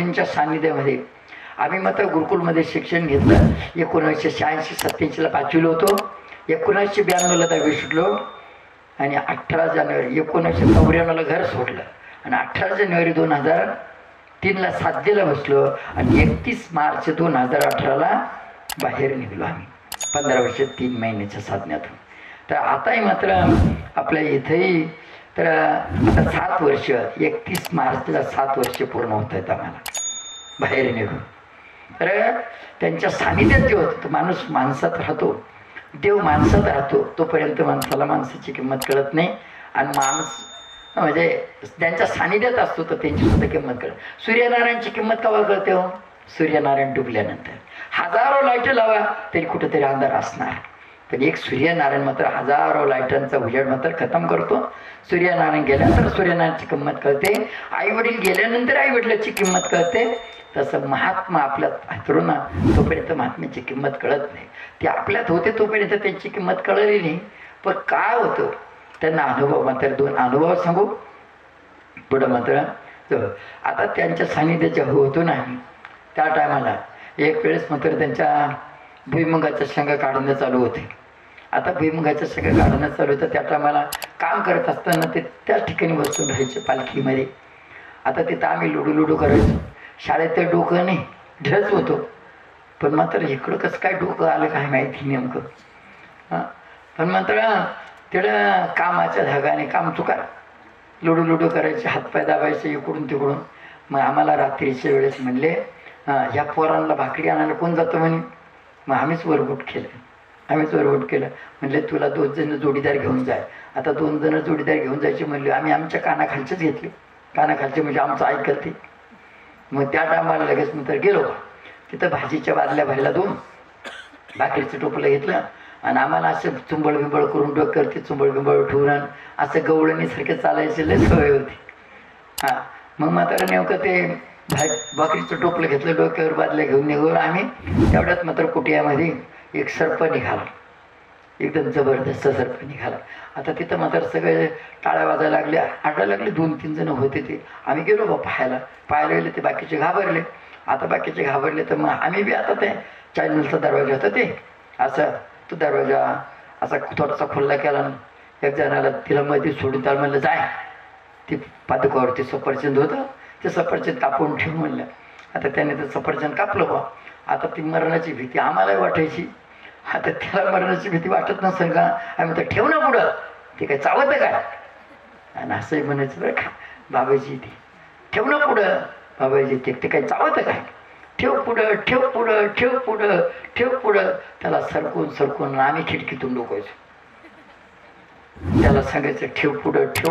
बाबाजींच्या सान्निध्यामध्ये आम्ही मात्र गुरुकुलमध्ये शिक्षण घेतलं. 1986-87ला 5वीला होतो. 1992ला 10वी सुटलो आणि 18 जानेवारी 1994ला घर सोडलं आणि 18 जानेवारी 2003ला साध्यला बसलो आणि 31 मार्च 2018ला बाहेर निघलो आम्ही 15 वर्ष 3 महिन्याच्या साधण्यातून. तर आताही मात्र आपल्या इथेही तर आता 7 वर्ष 31 मार्चला 7 वर्ष पूर्ण होत आहेत आम्हाला बाहेर निघून. तर त्यांच्या सानिध्यात जे होतं माणूस माणसात राहतो, देव माणसात राहतो, तोपर्यंत माणसाला माणसाची किंमत कळत नाही. आणि माणूस म्हणजे त्यांच्या सानिध्यात असतो तर त्यांची सुद्धा किंमत कळत. सूर्यनारायणची किंमत केव्हा कळते हो? सूर्यनारायण डुबल्यानंतर. हजारो लाईट लावा तरी कुठेतरी अंधार असणार, पण एक सूर्यनारायण मात्र हजारो लाईटांचा उजेड मात्र खतम करतो. सूर्यनारायण गेल्यानंतर सूर्यनारायणची किंमत कळते, आईवडील गेल्यानंतर आईवडिलाची किंमत कळते. तसं महात्मा आपल्यात तरुणा तोपर्यंत महात्म्याची किंमत कळत नाही. ते आपल्यात होते तोपर्यंत त्यांची किंमत कळली नाही. पण काय होतं त्यांना अनुभव मात्र 2 अनुभव सांगू पुढं मात्र. आता त्यांच्या सानिध्यात जेव्हा होतो ना त्या टायमाला एक वेळेस मात्र त्यांच्या भुईमुगाच्या शेंगा काढणं चालू होते. आता भुईमुगाच्या शेंगा काढणं चालू होतं त्या टायमाला काम करत असताना ते त्याच ठिकाणी बसून राहायचे पालखीमध्ये. आता तिथं आम्ही लुडू करायचो. शाळेत तर डोकं नाही ढच होतो, पण मात्र इकडं कसं काय डोकं आलं काय माहिती नेमकं. पण मात्र तेवढं कामाच्या धागाने काम चुका लुडू करायचे, हातपाय दाबायचे इकडून तिकडून. मग आम्हाला रात्रीच्या वेळेस म्हणले ह्या पोरांना भाकरी आणायला कोण जातं म्हणे. मग आम्हीच वरबूट केलं. म्हणले तुला 2 जण जोडीदार घेऊन जाय. आता 2 जण जोडीदार घेऊन जायचे म्हणले. आम्ही आमच्या कानाखालचेच घेतले, कानाखालचे म्हणजे आमचं ऐकत ते. मग त्या टायमाला लगेच नंतर गेलो तिथं भाजीच्या बादल्या भरायला 2 भाकरीचं टोपलं घेतलं आणि आम्हाला असं चुंबळ बिंबळ करून डोक्यावरती चुंबळ बिंबळ ठेवून असं गवळणीसारखे चालायचे लय सवय होती. मग मात्र नेमकं ते भाकरीचं टोपलं घेतलं, डोक्यावर बादल्या घेऊन निघून आम्ही. तेवढ्यात मात्र कुटियामध्ये एक सर्प निघाला, एकदम जबरदस्त सर्प निघाला. आता तिथं मात्र सगळे टाळ्या वाजायला लागले, आटायला लागले. 2-3 जण होते ते. आम्ही गेलो बा पाहायला गेले. ते बाकीचे घाबरले. आता बाकीचे घाबरले तर मग आम्ही बी आता ते चॅनलचा दरवाजा होता ते असं तो दरवाजा असा थोडासा खुल्ला केला. एक जणाला तिला मध्ये सोडून त्याला म्हणलं जाय. ती पादुकावरती सफरचंद होतं, ते सफरचंद कापून ठेव म्हणलं. आता त्याने ते सफरचंद कापलं बा. आता ती मरणाची भीती आम्हालाही वाटायची. आता त्याला मरणाची भीती वाटत नसेल का? आम्ही तर ठेव ना पुढं, ते काय चावतं काय? आणि असंही म्हणायचं बरं का बाबाजी, ती ठेव ना पुढं बाबाजी, ते काय चावतं काय? ठेव पुढं त्याला सरकून आम्ही खिडकीतून डोकायचो. त्याला सांगायचं ठेव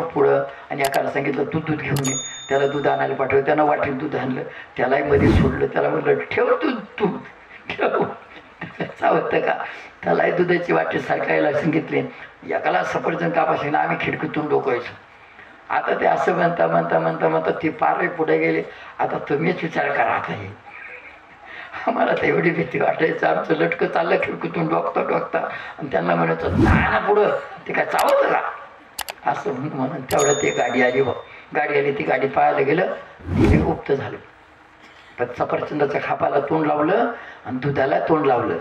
पुढं आणि एकाला सांगितलं दूध घेऊन ये. त्याला दूध आणायला पाठवलं. त्यानं वाटेल दूध आणलं, त्यालाही मध्ये सोडलं. त्याला म्हटलं ठेव दूध ठेव. चावतं का? त्यालाही दुधाची वाटी सारखायला सांगितले. एकाला सफरचंद कापासून आम्ही खिडकीतून डोकायचो. आता ते असं म्हणता ते पार पुढे गेले. आता तुम्हीच विचार करा. आता हे आम्हाला तर एवढी भीती वाटायचं. आमचं लटकं चाललं खिडकीतून डोकता आणि त्यांना म्हणायचं नाही ना पुढं, ते काय चावतं का? असं म्हणून तेवढं ते गाडी आली. ती गाडी पाहायला गेलं. तिने गुप्त झालं. पण सफरचंदाच्या खापाला तोंड लावलं आणि दुधाला तोंड लावलं.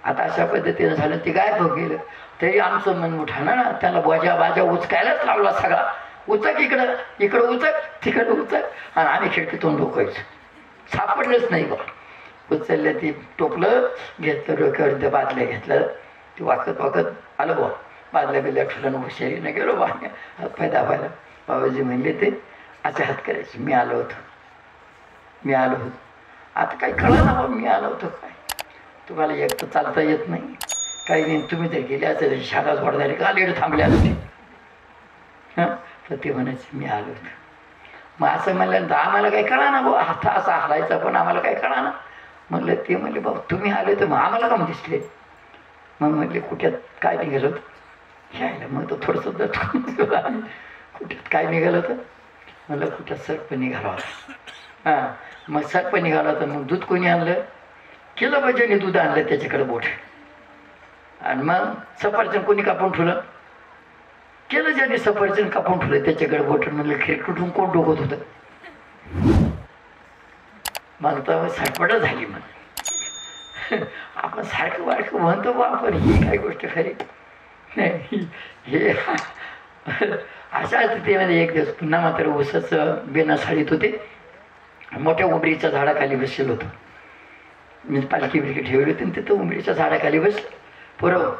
आता अशा पद्धतीनं झालं. ते गायब हो गेलं. तरी आमचं मन उठाना ना, त्याला बाजा उचकायलाच लावला सगळा. उचक इकडं उचक, तिकडं उचक. आणि आम्ही खिडकीतून डोकायचं. सापडलंच नाही बा. उचललं, ती टोपलं घेतलं, डोक्यावर त्या बादल्या घेतलं. ती वाकत आलं बा. बादल्या बिदल्या ठेवलं. हुशारीनं गेलो बा हातपाय दाबायला. बाबाजी म्हणले ते असे हात करायचे. मी आलो होतो. आता काही कळलं ना बा मी आलो होतो काय. तुम्हाला एक तर चालता येत नाही, काही नाही. तुम्ही जर गेले असेल शाळा सोडणारी का लेट थांबले असते. तर ते म्हणायचे मी आलो होतो. मग असं म्हणल्यानंतर आम्हाला काही कळा ना बा. हात असा हलायचा पण आम्हाला काही कळा ना. म्हणलं ते म्हणले बाबा तुम्ही आले तर मग आम्हाला का दिसले. मग म्हणले कुठ्यात काय निघालं होतं घ्यायला. मग तो थोडंसं कुठ्यात काय निघालं होतं. म्हणलं कुठ्यात सर्प निघाला होता. मग सर्प निघाला होता. मग दूध कोणी आणलं? केलं पाहिजे. दूध आणलं त्याच्याकडे बोट. आणि मग सफरचंद कोणी कापून ठेवलं? केलं ज्याने सफरचंद कापून ठेवलं त्याच्याकडे बोट. म्हणलं खिडकीतून कोण डोकत होतं? मग तर सरपटच झाली. मग आपण सारखं वारखं म्हणतो बा, आपण ही काय गोष्ट खरी नाही. हे अशा स्थितीमध्ये एक दिवस पुन्हा मात्र ऊसाचं बेना साडीत होते. मोठ्या उमरीच्या झाडाखाली बसलेलो होतो. मी पालखी बिलकी ठेवली होती आणि तिथं उमरीच्या झाडाखाली बसलं. पोरं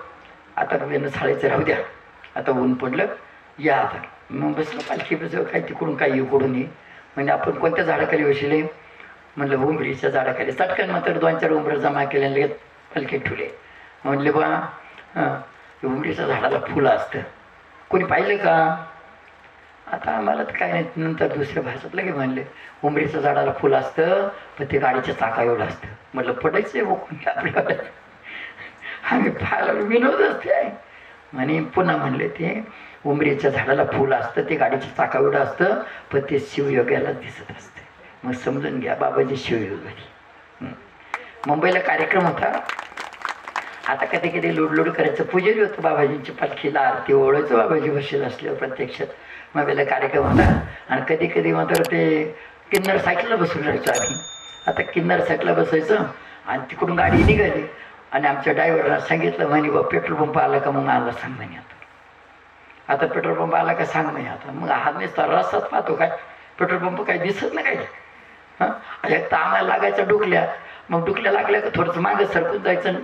आता बेनं साडीचं राहू द्या, आता ऊन पडलं, या आता. मग बसलं पालखी बसव, काय तिकडून काय इकडून ये. म्हणजे आपण कोणत्या झाडाखाली बसले म्हणलं उमरीच्या झाडाखाली. चटकन मात्र 2-4 उमरं जमा केले आणि लगेच पालखी ठेवले. म्हणले बा उमरीच्या झाडाला फुलं असतं, कोणी पाहिलं का? आता आम्हाला तर काय नाही. नंतर दुसऱ्या भाषेत लगे म्हणले उमरीच्या झाडाला फुलं असतं, पण ते गाडीच्या चाका एवढं असतं. म्हटलं पडायचं आहे कोणी आपल्याला. आम्ही पाहायला विनोद असते आहे म्हणे. पुन्हा म्हणले ते उमरीच्या झाडाला फुलं असतं, ते गाडीच्या चाका एवढं असतं, पण ते शिवयोग्याला दिसत असतं. मग समजून घ्या बाबाजी शिवयोगी. मुंबईला कार्यक्रम होता. आता कधी कधी लोड करायचं. पुजारी होतं बाबाजींची पालखीला, आरती ओळायचं बाबाजी बसेल असल्यावर प्रत्यक्षात. मुंबईला कार्यक्रम होता आणि कधी कधी मात्र ते किन्नर साईकलला बसून राहायचो आम्ही. आता किन्नर साईकलला बसायचं आणि तिकडून गाडी निघाली आणि आमच्या ड्रायव्हरला सांगितलं म्हणे बा पेट्रोल पंप आला का? मग आला सांग म्हणे. आता पेट्रोल पंप आला का सांग म्हणे. आता मग हा मी रस्ताच पाहतो काय, पेट्रोल पंप काही दिसत नाही काय. हां एक तर आम्हाला लागायचं डुकल्या. मग डुकल्या लागल्या का थोडंसं मागं सरकून जायचं,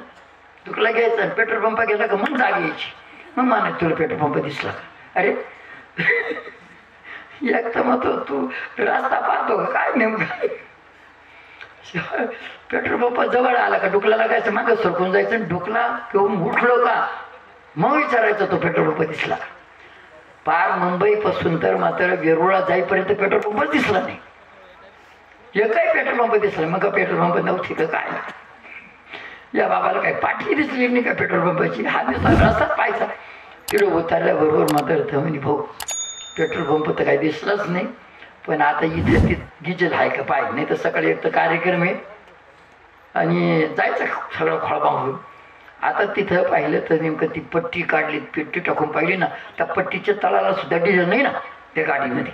डुकला घ्यायचं आणि पेट्रोल पंप गेला का मग जाग यायची. मग मानत तुला पेट्रोल पंप दिसला का? अरे एक तर मग तू रस्ता पाहतो का काय नेमका. पेट्रोल पंप जवळ आला का डुकला लागायचं, मागं सरकून जायचं. डुकला घेऊन उठलो का मग विचारायचं तो पेट्रोल पंप दिसला. पार मुंबईपासून तर मात्र वेरूळला जाईपर्यंत पेट्रोल पंपच दिसला नाही. एकही पेट्रोल पंप दिसला. मग पेट्रोल पंप नव्हती का काय. या बाबाला काय पाठी दिसली नाही का पेट्रोल पंपाची. हा दिसला रस्ताच पाहायचा. तिकडे उतरल्याबरोबर मात्र म्हणे भाऊ पेट्रोल पंप तर काही दिसलाच नाही, पण आता इथे ती डिझेल आहे का पाहिजे. नाही तर सकाळी एक तर कार्यक्रम आहे आणि जायचं सगळं खोळबा होईल. आता तिथं पाहिलं तर नेमकं ती पट्टी काढली, पट्टी टाकून पाहिली ना, त्या पट्टीच्या तळाला सुद्धा डिझेल नाही ना त्या गाडीमध्ये.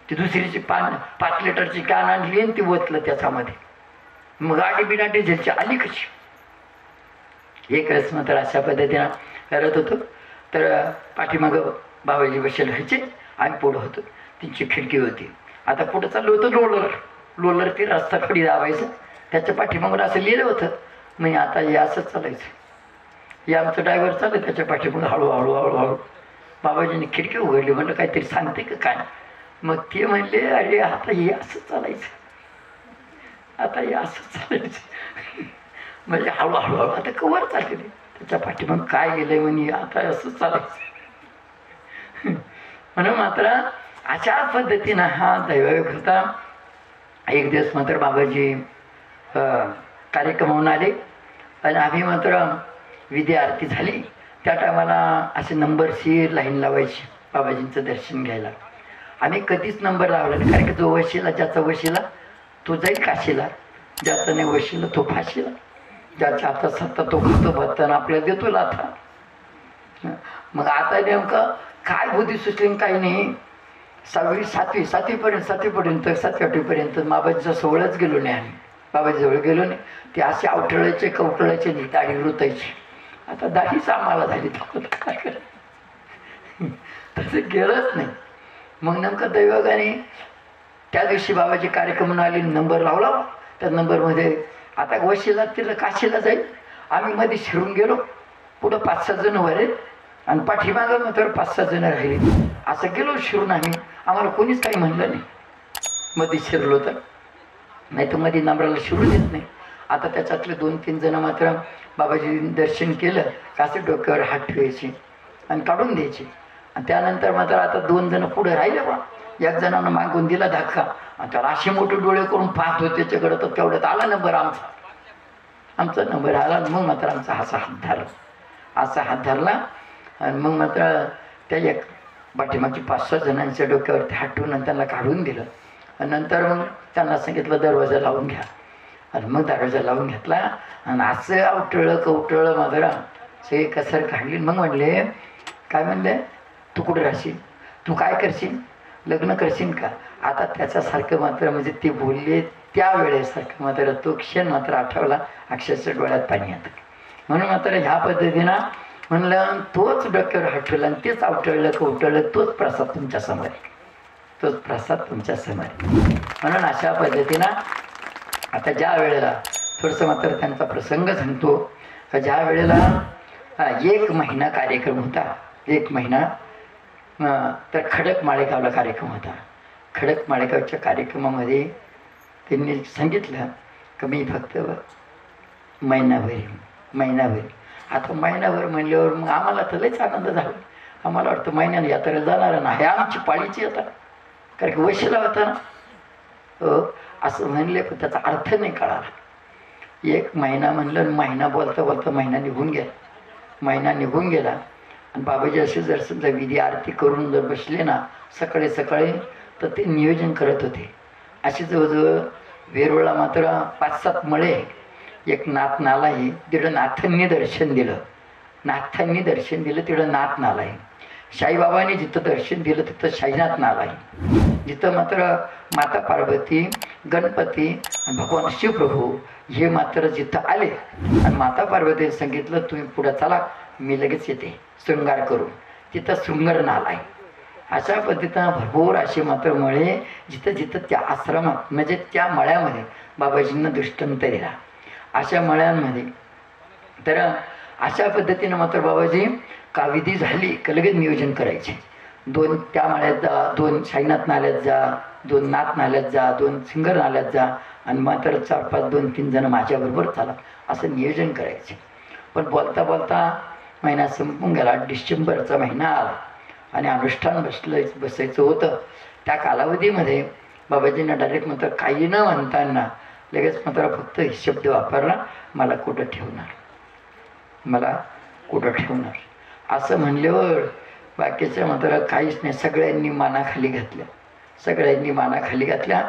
ती दुसरीची 5 लिटरची कॅन आणली आणि ती ओतलं त्याच्यामध्ये. मग गाडी बिना डिझेलची आली कशी. एक रस मात्र अशा पद्धतीनं करत होतो. तर पाठीमागं बाबाजी बसेल व्हायचे आणि पुढं होतो. त्यांची खिडकी होती. आता पुढं चाललं होतं लोलर ते रस्ता खडी दाबायचं. त्याच्या पाठीमागून असं लिहिलं होतं म्हणजे आता हे असंच चालायचं. हे आमचं ड्रायव्हर चाललं त्याच्या पाठीमागून हळूहळू. बाबाजींनी खिडकी उघडली. म्हणलं काहीतरी सांगते का काय. मग ते म्हणले अरे आता हे असंच चालायचं, आता हे असंच चालायचं. म्हणजे हळूहळू आता कवर चालते ते. त्याच्या पाठीमाग काय गेलंय म्हणे आता असंच चालायचं. म्हणून मात्र अशा पद्धतीनं हा दैवयोग होता. एक दिवस मात्र बाबाजी कार्यक्रमावरून आले आणि आम्ही मात्र विधी आरती झाली. त्या टायमाला असे नंबरशीर लाईन लावायची बाबाजींचं दर्शन घ्यायला. आम्ही कधीच नंबर लावला नाही, कारण की जो वशीला ज्याचा वशीला तो जाईल काशीला, ज्याचा नाही वशीला तो फाशीला, ज्याच्या हातात सत्ता तो खातो भत्ताना आपल्याला देतो लाथा. मग आता नेमकं काय बुद्धी सुचली काही नाही. 6वी 7वीपर्यंत 7वी-8वीपर्यंत बाबाजीचा सोहळाच गेलो नाही आम्ही. बाबाजीजवळ गेलो नाही. ते असे आवटळायचे कवटळायचे नाही, दाढी रुतायची. आता दाढीच आम्हाला झाली काय कर तसं गेलंच नाही. मग नेमकं दैवगाने त्या दिवशी बाबाजी कार्यक्रम आली, नंबर लावला. त्या नंबरमध्ये आता वशीला तिला काशीला जाईल. आम्ही मध्ये शिरून गेलो. पुढं 5-6 जण वर आहेत आणि पाठीमागं मात्र 5-6 जण राहिले. असं गेलो शिरून आम्ही. आम्हाला कोणीच काही म्हणलं नाही. मध्ये शिरलो तर, नाही तर मध्ये नंबराला शिरू देत नाही. आता त्याच्यातले 2-3 जण मात्र बाबाजी दर्शन केलं का असं डोक्यावर हात ठेवायचे आणि काढून द्यायचे. आणि त्यानंतर मात्र आता 2 जण पुढे राहिले बा. एक जणानं मागून दिला धक्का आणि त्याला असे मोठे डोळे करून पाहत होते त्याच्याकडं. तर तेवढ्यात आला नंबर आमचा नंबर आला. मग मात्र आमचा असा हात धरला आणि मग मात्र त्या एक पाठीमागची 5-6 जणांच्या डोक्यावरती हात ठेवून त्यांना काढून दिलं. आणि नंतर मग त्यांना सांगितलं दरवाजा लावून घ्या. आणि मग दरवाजा लावून घेतला आणि असं आवटळं कवटळं मात्र सगळी कसर काढली. मग म्हणले काय म्हणले तू कुठे राहशील, तू काय करशील. लग्न करशील का? आता त्याच्यासारखं मात्र म्हणजे ते बोलले त्यावेळेसारखं मात्र तो क्षण मात्र आठवला, अक्षरशः डोळ्यात पाणी येतं. म्हणून मात्र ह्या पद्धतीनं म्हणलं तोच डोक्यावर हटवलं आणि तेच आवटळलं कवटळलं, तोच प्रसाद तुमच्यासमोर आहे, तोच प्रसाद तुमच्यासमोर आहे. म्हणून अशा पद्धतीनं आता ज्या वेळेला थोडंसं मात्र त्यांचा प्रसंग सांगतो का, ज्या वेळेला 1 महिना कार्यक्रम होता, 1 महिना तर खडक माळेगावला कार्यक्रम होता. खडक माळेगावच्या कार्यक्रमामध्ये त्यांनी सांगितलं की मी फक्त महिनाभर. आता महिनाभर म्हणल्यावर मग आम्हाला तर लयच आनंद झाला. आम्हाला वाटतं महिन्याने यात्रेला जाणार ना, हे आमची पाळीची आता, कारण की वशिला होता ना असं म्हणले, पण त्याचा अर्थ नाही कळाला. 1 महिना म्हणलं, महिना बोलता बोलता महिना निघून गेला. आणि बाबाजी असे जर समजा विधी आरती करून जर बसले ना सकाळी सकाळी, तर ते नियोजन करत होते. असे जवळजवळ वेरूळला मात्र 5-7 मळे, एक नाथ नाला आहे, तिकडं नाथांनी दर्शन दिलं, तिकडं नाथ नाला आहे. साईबाबांनी जिथं दर्शन दिलं तिथं साईनाथ नाला आहे. जिथं मात्र माता पार्वती, गणपती आणि भगवान शिवप्रभू हे मात्र जिथं आले आणि माता पार्वतीने सांगितलं तुम्ही पुढं चला, मी लगेच येते शृंगार करून, तिथं शृंगार नाला आहे. अशा पद्धतीनं भरपूर असे मात्र मळे जिथं त्या आश्रमात म्हणजे त्या मळ्यामध्ये बाबाजींना दृष्टांत दिला. अशा मळ्यांमध्ये तर अशा पद्धतीनं मात्र बाबाजी का विधी झाली का लगेच नियोजन करायचे. 2 त्या मळ्यात जा, 2 साईनाथ नाल्यात जा, 2 नाथ नाल्यात जा, 2 सिंगर नाल्यात जा आणि मात्र 4-5 2-3 जण माझ्याबरोबर चाला, असं नियोजन करायचे. पण बोलता बोलता महिना संपून गेला. डिसेंबरचा महिना आला आणि अनुष्ठान बसायचं होतं. त्या कालावधीमध्ये बाबाजींना डायरेक्ट मात्र काही न म्हणताना लगेच मात्र फक्त शब्द वापरला, मला कुठं ठेवणार असं म्हणल्यावर बाकीच्या मात्र काहीच नाही, सगळ्यांनी मानाखाली घातल्या.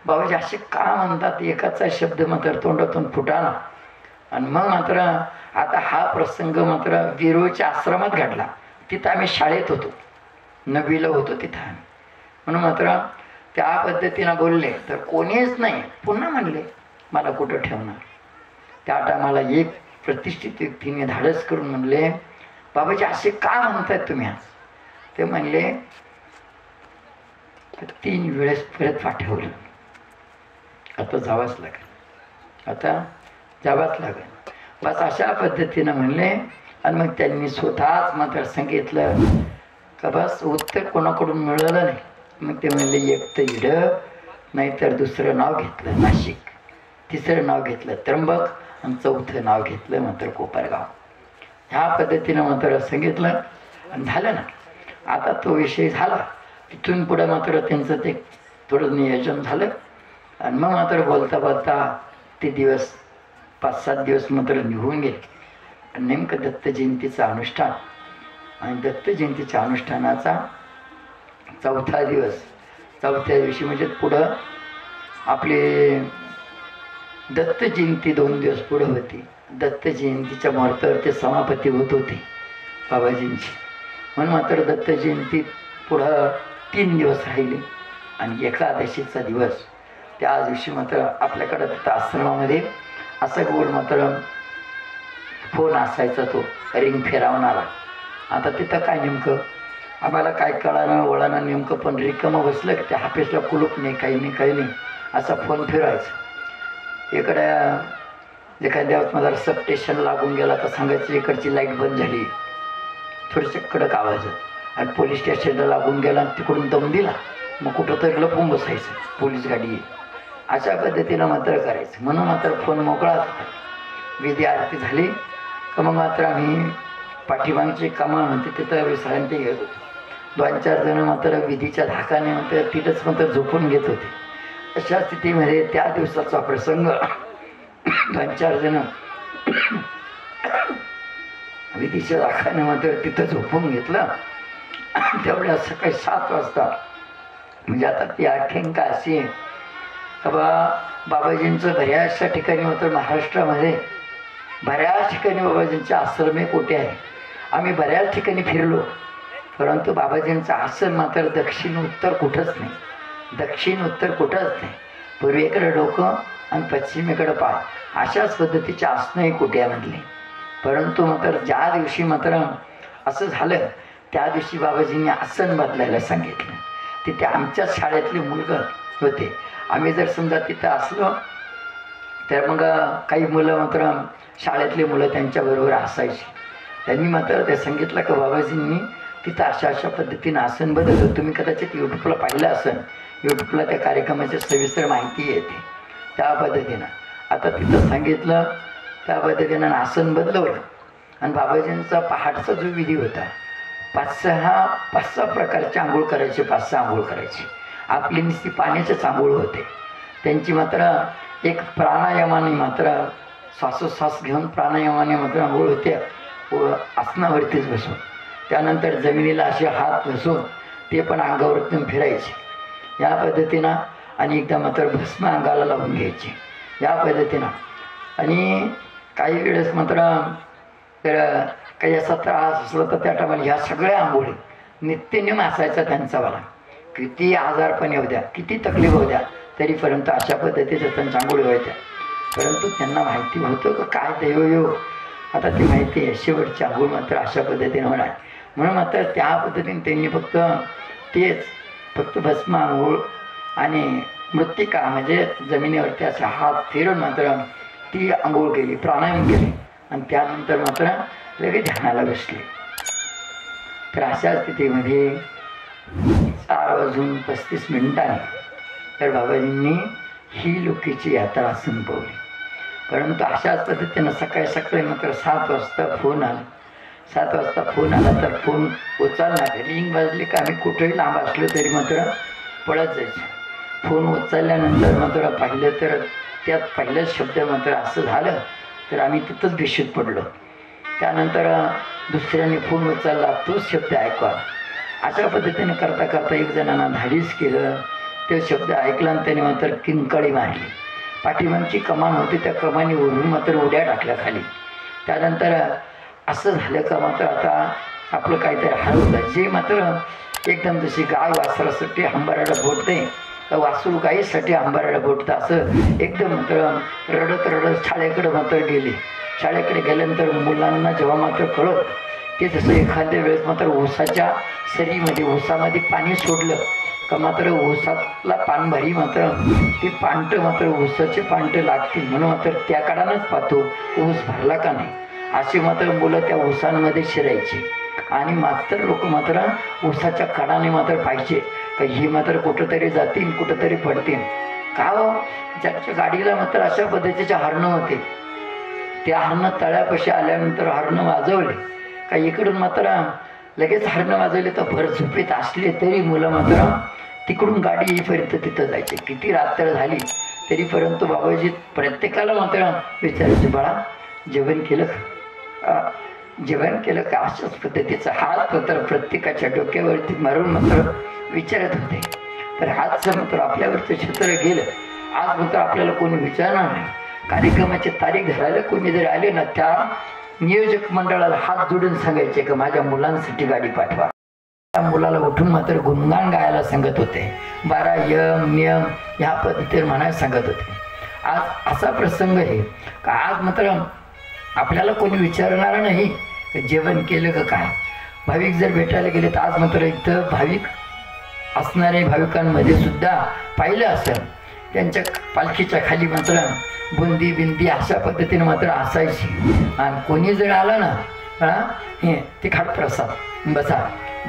बाबाजी असे का म्हणतात, एकाचा शब्द मात्र तोंडातून फुटाला. आणि मग मात्र आता हा प्रसंग मात्र वेरूळच्या आश्रमात घडला. तिथं आम्ही शाळेत होतो, 9वीला होतो तिथं आम्ही. म्हणून मात्र त्या पद्धतीनं बोलले तर कोणीच नाही. पुन्हा म्हणले मला कुठं ठेवणार. त्या टायमाला एक प्रतिष्ठित व्यक्तीने धाडस करून म्हणले, बाबाजी असे का म्हणताय तुम्ही आज? ते म्हणले 3 वेळेस परत पाठवलं, आता जावंच लागेल. बस अशा पद्धतीनं म्हणले. आणि मग त्यांनी स्वतःच मात्र सांगितलं का बस उत्तर कोणाकडून मिळालं नाही. मग ते म्हणले एक तर इडं, नाहीतर दुसरं नाव घेतलं नाशिक, तिसरं नाव घेतलं त्र्यंबक आणि 4थं नाव घेतलं मात्र कोपरगाव. ह्या पद्धतीनं मात्र सांगितलं आणि झालं ना. आता तो विषय झाला. तिथून पुढं मात्र त्यांचं ते थोडं नियोजन झालं. आणि मग मात्र बोलता ते दिवस 5-7 दिवस मात्र निघून गेले. आणि नेमकं दत्त जयंतीचं अनुष्ठान आणि दत्त जयंतीच्या अनुष्ठानाचा 4था दिवस, 4थ्या दिवशी म्हणजे पुढं आपले दत्त जयंती 2 दिवस पुढं होती. दत्त जयंतीच्या मुहूर्तावर ते समापती होत होते बाबाजींची. म्हणून मात्र दत्त जयंती पुढं 3 दिवस राहिले. आणि एकादशीचा दिवस त्या दिवशी मात्र आपल्याकडं तिथं आश्रमामध्ये असं गोल मात्र फोन असायचा, तो रिंग फिरवणारा. आता तिथं काय नेमकं आम्हाला काय कळालं वळानं नेमकं, पण रिकामं बसलं की त्या हाफेसला कुलूप नाही, काही नाही असा फोन फिरायचा. इकडं एखाद्या मला सब स्टेशन लागून गेला तर सांगायचं इकडची लाईट बंद झाली, थोडीशी कडक आवाज. आणि पोलीस स्टेशनला लागून गेला तिकडून दम दिला, मग कुठं तरी लपून बसायचं, पोलीस गाडी. अशा पद्धतीनं मात्र करायचं. म्हणून मात्र फोन मोकळा होता. विधी आरती झाली का मग मात्र आम्ही पाठीमागची कामं म्हणते तिथं विश्रांती घेत होतो. 2-4 जण मात्र विधीच्या धाकाने मात्र तिथंच मात्र झोपून घेत होते. अशा स्थितीमध्ये त्या दिवसाचा प्रसंग 2-4 जण विधीच्या धाकाने मात्र तिथं झोपून घेतलं. तेवढ्या सकाळी 7 वाजता म्हणजे आता ती आख्यायिका अशी आहे का बाबाजींचं बऱ्याचशा ठिकाणी मात्र महाराष्ट्रामध्ये बऱ्याच ठिकाणी बाबाजींचे आश्रमे कोठे आहे. आम्ही बऱ्याच ठिकाणी फिरलो, परंतु बाबाजींचं आसन मात्र दक्षिण उत्तर कुठंच नाही, दक्षिण उत्तर कुठंच नाही, पूर्वेकडे डोकं आणि पश्चिमेकडे पाय अशाच पद्धतीचे आसनंही कुट्यामधले. परंतु मात्र ज्या दिवशी मात्र असं झालं त्या दिवशी बाबाजींनी आसन बदलायला सांगितलं. तिथे आमच्याच शाळेतले मुलगं होते. आम्ही जर समजा तिथं असलो तर मग काही मुलं मात्र शाळेतले मुलं त्यांच्याबरोबर असायची. त्यांनी मात्र ते सांगितलं की बाबाजींनी तिथं अशा अशा पद्धतीनं आसन बदललं. तुम्ही कदाचित यूट्यूबला पाहिलं असेल, यूट्यूबला त्या कार्यक्रमाची सविस्तर माहिती येते त्या पद्धतीनं. आता तिथं सांगितलं त्या पद्धतीनं आसन बदलवलं आणि बाबाजींचा पहाटचा जो विधी होता 5-6 प्रकारचे आंघोळ करायचे, 5-6 आंघोळ करायचे. आपली नुसती पाण्याचेच आंघोळ होते. त्यांची मात्र एक प्राणायामाने मात्र श्वासोश्वास घेऊन प्राणायामाने मात्र आंघोळ होत्या व आसनावरतीच बसून. त्यानंतर जमिनीला असे हात बसून ते पण अंगावरतून फिरायचे या पद्धतीनं. आणि एकदा मात्र भस्म अंगाला लावून घ्यायचे या पद्धतीनं. आणि काही वेळेस मात्र तर काही असा त्रास असला तर त्या टायमाला ह्या सगळ्या आंघोळी नित्यनेम असायचा त्यांचा. मला किती आजारपण येऊ द्या, किती तकलीफ होऊ द्या, तरीपर्यंत अशा पद्धतीच्या त्यांच्या आंघोळी व्हायच्या. परंतु त्यांना माहिती होतं का काय दैवयोग आता ती माहिती आहे, शेवटची आंघोळ मात्र अशा पद्धतीने होणार. म्हणून मात्र त्या पद्धतीने त्यांनी फक्त भस्म आंघोळ आणि मृत्तिका म्हणजे जमिनीवरती असा हात फिरून मात्र ती आंघोळ केली, प्राणायाम केली आणि त्यानंतर मात्र लगेच ध्यानाला बसले. तर अशा स्थितीमध्ये 4:35 तर बाबाजींनी ही लोकीची यात्रा संपवली. परंतु अशाच पद्धतीनं सकाळी मात्र 7 वाजता फोन आला. 7 वाजता फोन आला तर फोन उचलणार, रिंग वाजली का आम्ही कुठेही लांब असलो तरी मात्र पळत जायचं. फोन उचलल्यानंतर मात्र पाहिलं तर त्यात पहिलाच शब्द मात्र असं झालं तर आम्ही तिथंच बेशुद्ध पडलो. त्यानंतर दुसऱ्याने फोन उचलला, तोच शब्द ऐकवा. अशा पद्धतीने करता करता एक जणांना धाडीस केलं, ते शब्द ऐकला आणि त्याने मात्र किंकाळी मारली. पाठीमागची कमान होती त्या कमानीवरून मात्र उड्या टाकल्या खाली. त्यानंतर असं झालं का मात्र आता आपलं काहीतरी हरवलं. जे मात्र एकदम जशी गाय वासरासाठी हंबाराला बोटते, वासरू गाईसाठी हंबाराला बोटतं, असं एकदम मात्र रडत शाळेकडे मात्र गेले. शाळेकडे गेल्यानंतर मुलांना जेव्हा मात्र कळत ते जसं एखाद्या वेळेस मात्र ऊसाच्या सरीमध्ये ऊसामध्ये पाणी सोडलं का मात्र ऊसातला पानभरी मात्र ते पांटं मात्र ऊसाचे पांटं लागतील. म्हणून मात्र त्या काळानंच पाहतो ऊस भरला का नाही असे मात्र मुलं त्या ऊसांमध्ये शिरायची. आणि मात्र लोक मात्र ऊसाच्या कडाने मात्र पाहिजे का ही मात्र कुठंतरी जातील, कुठंतरी पडतील. का हो, ज्याच्या गाडीला मात्र अशा पद्धतीचे हरणं होते, त्या हरणं तळ्यापाशी आल्यानंतर हरणं वाजवले का इकडून मात्र लगेच हरणं वाजवले तर भर झोपेत असले तरी मुलं मात्र तिकडून गाडी येईपर्यंत तिथं जायचे. किती रात्र झाली तरी परंतु बाबाजी प्रत्येकाला मात्र विचारायचे, बाळा जेवण केलं का, जेवण केलं का. अशाच पद्धतीचा हात मात्र प्रत्येकाच्या डोक्यावरती मारून मात्र विचारत होते. तर हातचं मात्र आपल्यावरचं क्षेत्र गेलं. आज मात्र आपल्याला कोणी विचारणार नाही. कार्यक्रमाची तारीख धरायला कोणी जरी आले ना, त्या नियोजक मंडळाला हात जोडून सांगायचे की माझ्या मुलांसाठी गाडी पाठवा. त्या मुलाला उठून मात्र गुणगान गायला सांगत होते. 12 यम नियम ह्या पद्धतीने म्हणायला सांगत होते. आज असा प्रसंग आहे का आज मात्र आपल्याला कोणी विचारणार नाही जेवण केलं का काय. भाविक जर भेटायला गेले तर आज मात्र इथं भाविक असणारे भाविकांमध्ये सुद्धा पाहिलं असेल त्यांच्या पालखीच्या खाली मात्र बुंदी बिंदी अशा पद्धतीने मात्र असायची. आणि कोणी जर आलं ना हे तिखट प्रसाद बसा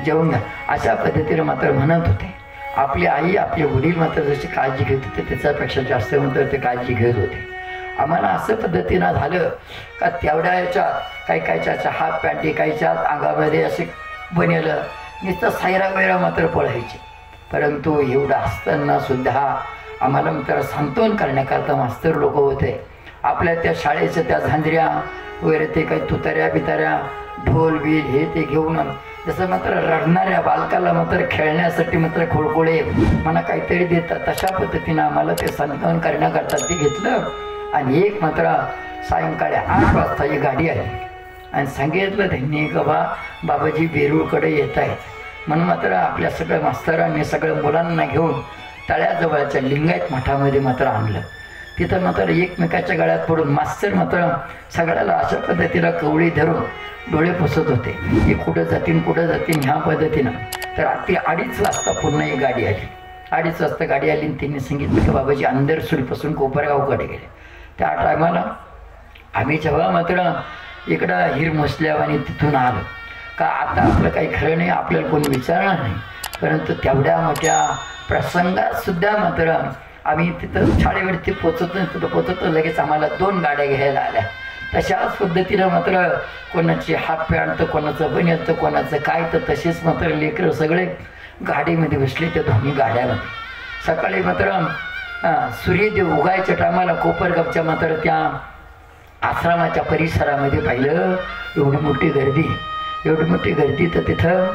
जेवून घ्या अशा पद्धतीने मात्र म्हणत होते. आपली आई आपले वडील मात्र जशी काळजी घेत होते त्याच्यापेक्षा जास्त मात्र ते काळजी घेत होते. आम्हाला असं पद्धतीनं झालं का तेवढ्या याच्यात काहीच्या हाफ पॅन्टी काहीच्या अंगामध्ये असे बनेलं नुसतं सायरा वैरा मात्र पळायचे. परंतु एवढं असताना सुद्धा आम्हाला मात्र सांत्वन करण्याकरता मास्तर लोक होते. आपल्या त्या शाळेच्या त्या झांजऱ्या वगैरे ते काही तुताऱ्या बिताऱ्या ढोल बील हे ते घेऊन जसं मात्र रडणाऱ्या बालकाला मात्र खेळण्यासाठी मात्र खोळखोळे मला काहीतरी देतात तशा पद्धतीनं आम्हाला ते सांत्वन करण्याकरता ते घेतलं. आणि एक मात्र सायंकाळी 8 वाजता ही गाडी आली आणि सांगितलं त्यांनी का बाबाजी वेरूळकडे येत आहेत. म्हणून मात्र आपल्या सगळ्या मास्तरांनी सगळ्या मुलांना घेऊन तळ्याजवळच्या लिंगायत मठामध्ये मात्र आणलं. तिथं मात्र एकमेकाच्या गळ्यात पडून मास्तर मात्र सगळ्याला अशा पद्धतीला कवळी धरून डोळे पुसत होते की कुठं जातीन ह्या पद्धतीनं. तर रात्री 2:30 वाजता पुन्हा एक गाडी आली. 2:30 वाजता गाडी आली आणि त्यांनी सांगितलं की बाबाजी अंधरसुरीपासून कोपरगावकडे गेले. त्या टायमाला आम्ही जेव्हा मात्र इकडं हिरमोसल्या आणि तिथून आलो का आता आपलं काही खरं नाही, आपल्याला कोणी विचारणार नाही. परंतु तेवढ्या मोठ्या प्रसंगातसुद्धा मात्र आम्ही तिथं शाळेवरती पोचतो लगेच आम्हाला 2 गाड्या घ्यायला आल्या. तशाच पद्धतीनं मात्र कोणाची हाफ पॅन्ट तर कोणाचं बनियन तर कोणाचं काय तर तसेच मात्र लेकरं सगळे गाडीमध्ये बसले त्या दोन्ही गाड्यामध्ये. सकाळी मात्र सूर्यदेव उगायच्या टायमाला कोपरगावच्या मात्र त्या आश्रमाच्या परिसरामध्ये पाहिलं एवढी मोठी गर्दी. तर तिथं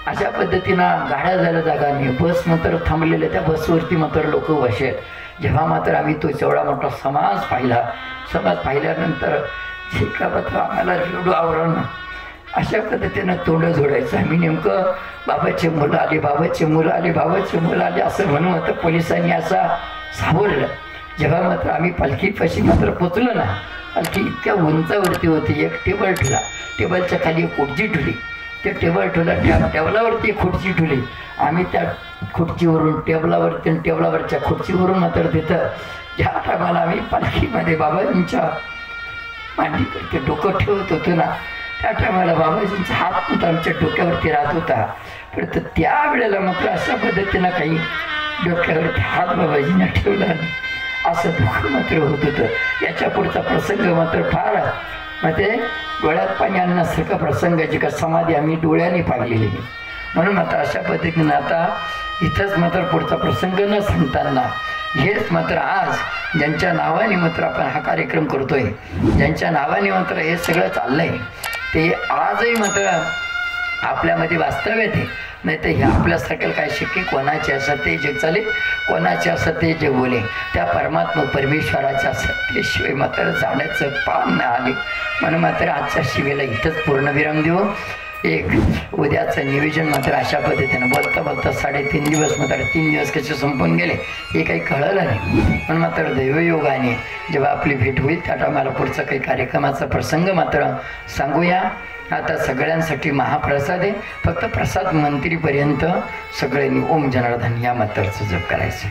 अशा पद्धतीनं गाड्या जायला जागा नाही, बस मात्र थांबलेल्या, त्या बसवरती मात्र लोक बसेल. जेव्हा मात्र आम्ही तो एवढा मोठा समाज पाहिल्यानंतर शिका मात्र आम्हाला एवढं आवरण अशा पद्धतीनं तोंड जोडायचं. आम्ही नेमकं बाबाचे मुलं आले असं म्हणून आता पोलिसांनी असा सावरलं. जेव्हा मात्र आम्ही पालखीपाशी मात्र पोचलो ना, पालखी इतक्या उंचावरती होती. एक टेबल ठेवला, टेबलच्या खाली एक खुर्ची ठेवली, ते टेबल ठेवला, टेबलावरती एक खुर्ची ठेवली. आम्ही त्या खुर्चीवरून टेबलावरच्या खुर्चीवरून मात्र तिथं ज्या टायमाला आम्ही पालखीमध्ये बाबाजींच्या मांडीवरती डोकं ठेवत होतो ना, त्या टायमाला बाबाजींचा हात मात्र आमच्या डोक्यावरती राहत होता. परंतु त्यावेळेला मात्र अशा पद्धतीनं काही डोक्यावरती हात बाबाजींना ठेवला नाही असं दुःख मात्र होत होतं. याच्या पुढचा प्रसंग मात्र फार ते डोळ्यात पाणी आणण्यासारखा प्रसंगाची का समाधी आम्ही डोळ्याने पाहिलेली. म्हणून मात्र अशा पद्धतीनं आता इथंच मात्र पुढचा प्रसंग न सांगताना हेच मात्र आज ज्यांच्या नावाने मात्र आपण हा कार्यक्रम करतोय, ज्यांच्या नावाने मात्र हे सगळं चाललंय, ते आजही मात्र आपल्यामध्ये वास्तव्यात आहे. नाही तर हे आपल्यासारख्या काय शक्य कोणाचे असते जग चाले, कोणाचे असते जग बोले. त्या परमेश्वराच्या सत्तेशिवाय मात्र जाण्याचं पान नाही आले. म्हणून मात्र आजच्या शिवेला इथंच पूर्णविराम देऊ. एक उद्याचं नियोजन मात्र अशा पद्धतीनं बोलता 3.5 दिवस मात्र 3 दिवस कसे संपून गेले हे काही कळलं नाही. पण मात्र दैवयोगाने जेव्हा आपली भेट होईल त्या टायमाला पुढचा काही कार्यक्रमाचा प्रसंग मात्र सांगूया. आता सगळ्यांसाठी महाप्रसाद आहे, फक्त प्रसाद मंत्रीपर्यंत सगळ्यांनी ओम जनार्दन या मंत्राचं जप करायचं.